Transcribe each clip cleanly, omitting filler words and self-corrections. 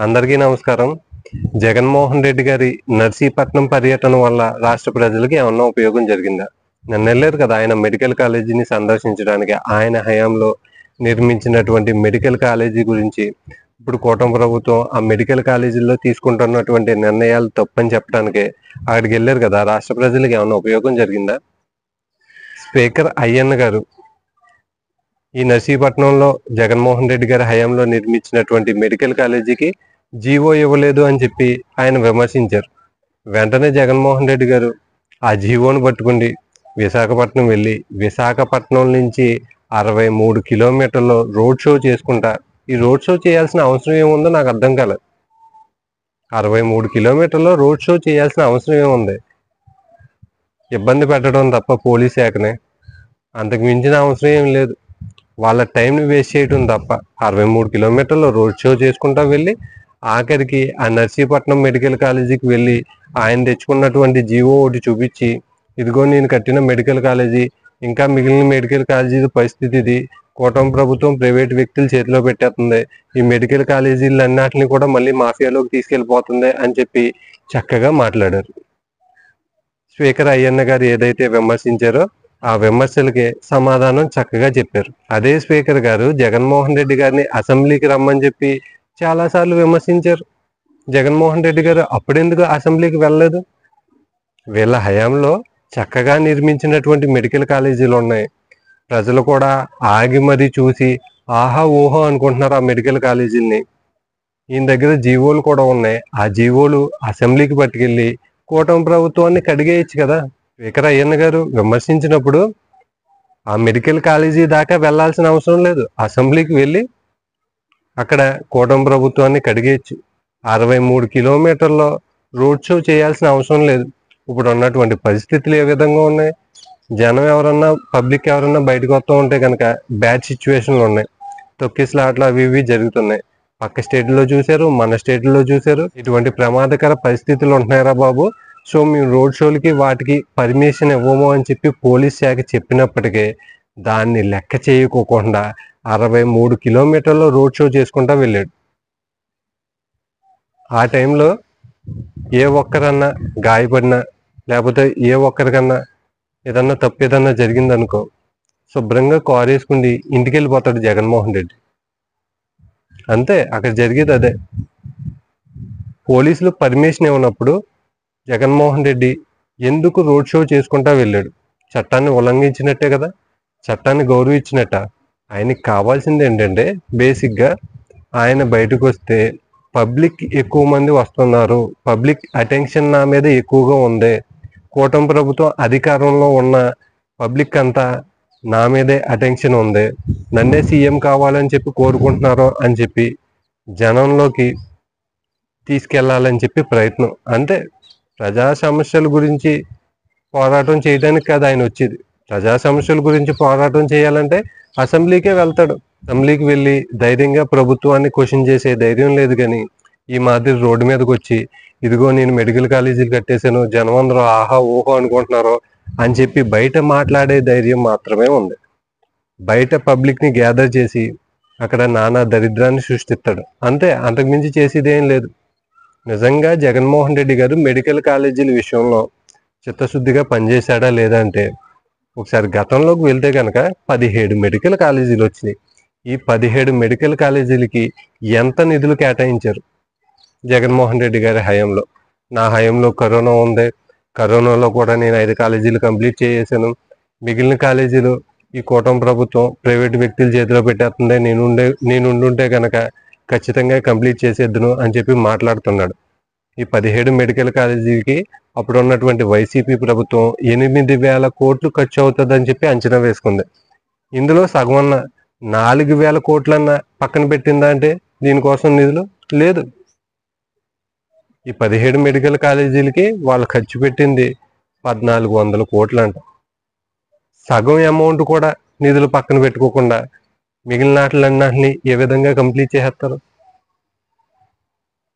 అందరికీ నమస్కారం. జగన్మోహన్ రెడ్డి గారి నర్సీపట్నం పర్యటన వల్ల రాష్ట్ర ప్రజలకి ఏమన్నా ఉపయోగం జరిగిందా? నిన్నెళ్లారు కదా ఆయన మెడికల్ కాలేజీని సందర్శించడానికి. ఆయన హయాంలో నిర్మించినటువంటి మెడికల్ కాలేజీ గురించి ఇప్పుడు కూటమి ప్రభుత్వం ఆ మెడికల్ కాలేజీల్లో తీసుకుంటున్నటువంటి నిర్ణయాలు తప్పని చెప్పడానికే అక్కడికి వెళ్ళారు కదా. రాష్ట్ర ప్రజలకు ఏమన్నా ఉపయోగం జరిగిందా? స్పీకర్ అయ్యన్న గారు ఈ నర్సీపట్నంలో జగన్మోహన్ రెడ్డి గారి హయాంలో నిర్మించినటువంటి మెడికల్ కాలేజీకి జీవో ఇవ్వలేదు అని చెప్పి ఆయన విమర్శించారు. వెంటనే జగన్మోహన్ రెడ్డి గారు ఆ జీవోను పట్టుకుండి విశాఖపట్నం వెళ్ళి విశాఖపట్నం నుంచి 63 కిలోమీటర్లు రోడ్ షో చేసుకుంటా, ఈ రోడ్ షో చేయాల్సిన అవసరం ఏముందో నాకు అర్థం కాలేదు. 63 కిలోమీటర్లు రోడ్ షో చేయాల్సిన అవసరం ఏముంది? ఇబ్బంది పెట్టడం తప్ప పోలీస్ శాఖనే, అంతకు మించిన అవసరం ఏం లేదు. వాళ్ళ టైంని వేస్ట్ చేయడం తప్ప 63 కిలోమీటర్లు రోడ్ షో చేసుకుంటా వెళ్ళి ఆఖరికి ఆ నర్సీపట్నం మెడికల్ కాలేజీకి వెళ్ళి ఆయన తెచ్చుకున్నటువంటి జీవో ఒకటి చూపించి, ఇదిగో నేను కట్టిన మెడికల్ కాలేజీ, ఇంకా మిగిలిన మెడికల్ కాలేజీ పరిస్థితి ఇది, కూటమి ప్రభుత్వం ప్రైవేట్ వ్యక్తుల చేతిలో పెట్టేస్తుంది, ఈ మెడికల్ కాలేజీలన్నిటిని కూడా మళ్ళీ మాఫియాలోకి తీసుకెళ్లిపోతుంది అని చెప్పి చక్కగా మాట్లాడారు. స్పీకర్ అయ్యన్న గారు ఏదైతే విమర్శించారో ఆ విమర్శలకే సమాధానం చక్కగా చెప్పారు. అదే స్పీకర్ గారు జగన్మోహన్ రెడ్డి గారిని అసెంబ్లీకి రమ్మని చెప్పి చాలాసార్లు విమర్శించారు. జగన్మోహన్ రెడ్డి గారు అప్పుడెందుకు అసెంబ్లీకి వెళ్ళలేదు? వీళ్ళ హయాంలో చక్కగా నిర్మించినటువంటి మెడికల్ కాలేజీలు ఉన్నాయి. ప్రజలు కూడా ఆగి మరీ చూసి ఆహా ఓహో అనుకుంటున్నారు ఆ మెడికల్ కాలేజీల్ని. ఈయన దగ్గర జీవోలు కూడా ఉన్నాయి. ఆ జీవోలు అసెంబ్లీకి పట్టుకెళ్ళి కూటమి ప్రభుత్వాన్ని కడిగేయచ్చు కదా. స్పీకర్ అయ్యన్న గారు విమర్శించినప్పుడు ఆ మెడికల్ కాలేజీ దాకా వెళ్లాల్సిన అవసరం లేదు. అసెంబ్లీకి వెళ్ళి అక్కడ కూటమి ప్రభుత్వాన్ని కడిగేయచ్చు. 63 కిలోమీటర్ల రోడ్ షో చేయాల్సిన అవసరం లేదు. ఇప్పుడు ఉన్నటువంటి పరిస్థితులు ఏ విధంగా ఉన్నాయి? జనం ఎవరన్నా పబ్లిక్ ఎవరన్నా బయటకు వస్తూ ఉంటే కనుక బ్యాడ్ సిచ్యువేషన్లు ఉన్నాయి. తొక్కిసలాట్లు అవి ఇవి జరుగుతున్నాయి. పక్క స్టేట్లో చూశారు, మన స్టేట్లో చూశారు. ఇటువంటి ప్రమాదకర పరిస్థితులు ఉంటున్నారా బాబు, సో మేము రోడ్ షోలకి వాటికి పర్మిషన్ ఇవ్వము అని చెప్పి పోలీస్ శాఖ చెప్పినప్పటికీ దాన్ని లెక్క చేయకోకుండా 63 కిలోమీటర్లు రోడ్ షో చేసుకుంటా వెళ్ళాడు. ఆ టైంలో ఏ ఒక్కరన్నా గాయపడినా లేకపోతే ఏ ఒక్కరికన్నా ఏదన్నా తప్పు ఏదన్నా జరిగిందనుకో, శుభ్రంగా కారు వేసుకుని ఇంటికి వెళ్ళిపోతాడు జగన్మోహన్ రెడ్డి. అంతే, అక్కడ జరిగేది అదే. పోలీసులు పర్మిషన్ ఇవ్వనప్పుడు జగన్మోహన్ రెడ్డి ఎందుకు రోడ్ షో చేసుకుంటా వెళ్ళాడు? చట్టాన్ని ఉల్లంఘించినట్టే కదా, చట్టాన్ని గౌరవించినట్ట. ఆయనకి కావాల్సింది ఏంటంటే బేసిక్గా ఆయన బయటకు వస్తే పబ్లిక్ ఎక్కువ మంది వస్తున్నారు, పబ్లిక్ అటెన్షన్ నా మీద ఎక్కువగా ఉంది, కూటమి ప్రభుత్వం అధికారంలో ఉన్న పబ్లిక్ అంతా నా మీదే అటెన్షన్ ఉంది, నన్నే సీఎం కావాలని చెప్పి కోరుకుంటున్నారు అని చెప్పి జనంలోకి తీసుకెళ్లాలని చెప్పి ప్రయత్నం. అంతే, ప్రజా సమస్యల గురించి పోరాటం చేయడానికి కాదు ఆయన వచ్చేది. ప్రజా సమస్యల గురించి పోరాటం చేయాలంటే అసెంబ్లీకే వెళ్తాడు. అసెంబ్లీకి వెళ్ళి ధైర్యంగా ప్రభుత్వాన్ని క్వశ్చన్ చేసే ధైర్యం లేదు. కానీ ఈ మాదిరి రోడ్డు మీదకి వచ్చి ఇదిగో నేను మెడికల్ కాలేజీలు కట్టేశాను, జనం అందరూ ఆహా ఓహో అనుకుంటున్నారు అని చెప్పి బయట మాట్లాడే ధైర్యం మాత్రమే ఉంది. బయట పబ్లిక్ని గ్యాదర్ చేసి అక్కడ నానా దరిద్రాన్ని సృష్టిస్తాడు. అంతే, అంతకుమించి చేసేదేం లేదు. నిజంగా జగన్మోహన్ రెడ్డి గారు మెడికల్ కాలేజీల విషయంలో చిత్తశుద్ధిగా పనిచేశాడా లేదా అంటే ఒకసారి గతంలోకి వెళ్తే కనుక 17 మెడికల్ కాలేజీలు వచ్చినాయి. ఈ 17 మెడికల్ కాలేజీలకి ఎంత నిధులు కేటాయించారు జగన్మోహన్ రెడ్డి గారి హయాంలో? నా హయాంలో కరోనా ఉంది, కరోనాలో కూడా నేను 5 కాలేజీలు కంప్లీట్ చేసేసాను, మిగిలిన కాలేజీలు ఈ కూటమి ప్రభుత్వం ప్రైవేట్ వ్యక్తుల చేతిలో పెట్టేస్తుంది, నేనుండుంటే కనుక ఖచ్చితంగా కంప్లీట్ చేసేద్దును అని చెప్పి మాట్లాడుతున్నాడు. ఈ 17 మెడికల్ కాలేజీకి అప్పుడు ఉన్నటువంటి వైసీపీ ప్రభుత్వం 8,000 కోట్లు ఖర్చు అవుతుందని చెప్పి అంచనా వేసుకుంది. ఇందులో సగమన్న 4,000 కోట్లన్నా పక్కన పెట్టిందా అంటే దీనికోసం నిధులు లేదు. ఈ 17 మెడికల్ కాలేజీలకి వాళ్ళు ఖర్చు పెట్టింది 1,400 కోట్లు అంట. సగం అమౌంట్ కూడా నిధులు పక్కన పెట్టుకోకుండా మిగిలిన వాటిలన్నింటినీ ఏ విధంగా కంప్లీట్ చేసేస్తారు?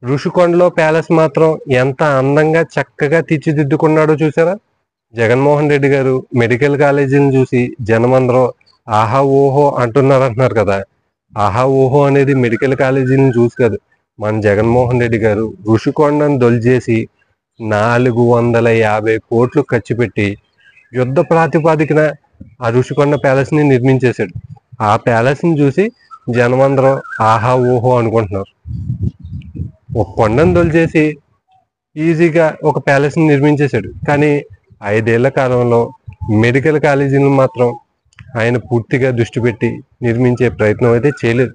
ఋషికొండలో ప్యాలెస్ మాత్రం ఎంత అందంగా చక్కగా తీర్చిదిద్దుకున్నాడో చూసారా? జగన్మోహన్ రెడ్డి గారు మెడికల్ కాలేజీని చూసి జనమందరూ ఆహా ఓహో అంటున్నారు కదా. ఆహా ఓహో అనేది మెడికల్ కాలేజీని చూసి కాదు, మన జగన్మోహన్ రెడ్డి గారు ఋషికొండను దొలిచేసి 450 కోట్లు ఖర్చు పెట్టి యుద్ధ ప్రాతిపాదికన ఆ ఋషికొండ ప్యాలెస్ని నిర్మించేశాడు. ఆ ప్యాలెస్ని చూసి జనమందరం ఆహా ఓహో అనుకుంటున్నారు. ఒక కొండను దొలిచేసి ఈజీగా ఒక ప్యాలెస్ని నిర్మించేశాడు. కానీ 5 ఏళ్ల కాలంలో మెడికల్ కాలేజీలను మాత్రం ఆయన పూర్తిగా దృష్టి పెట్టి నిర్మించే ప్రయత్నం అయితే చేయలేదు.